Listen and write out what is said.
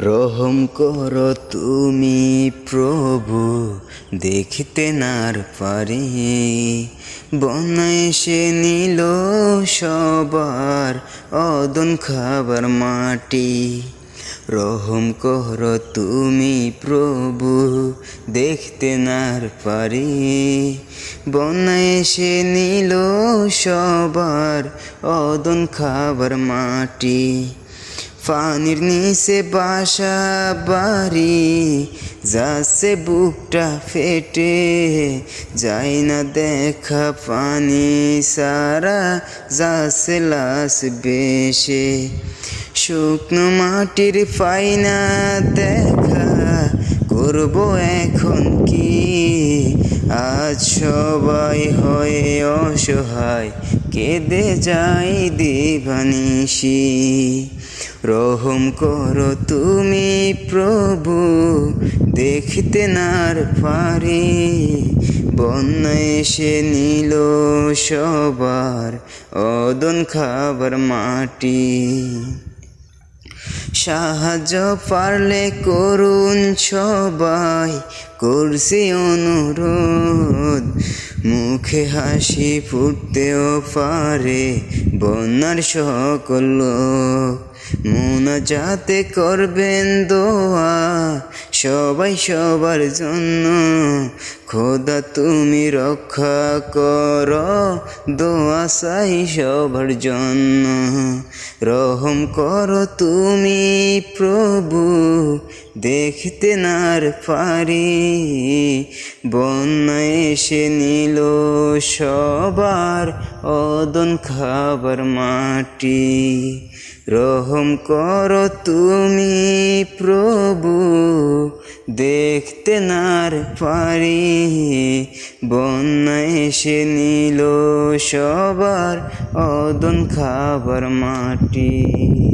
রহম করো তুমি প্রভু, দেখিতে নার পারি। বন্যা এসে নিল সবার অদন খাবার মাটি। রহম করো তুমি প্রভু, দেখতে নার পারি। বন্যা এসে নিল সবার অদন খাবার মাটি। পানির নিচে বাসা বাড়ি, যাচ্ছে বুকটা ফেটে। যাই না দেখা পানি সারা, যাচ্ছে লাশ বেশে। শুকনো মাটির ফাইনা দেখা, করব এখন কি? আজ সবাই হয়ে অসহায়, কেঁদে যাই দিবানিশি। রহম করো তুমি প্রভু, দেখতে নার পারি। বন্যা এসে নিল সবার অদন খাবার মাটি। সাহায্য পারলে করুন সবাই, করছি অনুরোধ। মুখে হাসি ফুটতেও পারে বন্যার সকল লোক। মুনাজাতে করবেন দোয়া সবাই সবার জন্য। খোদা তুমি রক্ষা করো, দোয়া চাই সবার জন্য। রহম করো তুমি প্রভু, দেখতে নার পারি। বন্যা এসে নিল সবার অদন খাবার মাটি। রহম করো তুমি প্রভু, দেখতে নার পারি। বন্যা এসে নিল সবার অদন খাবার মাটি।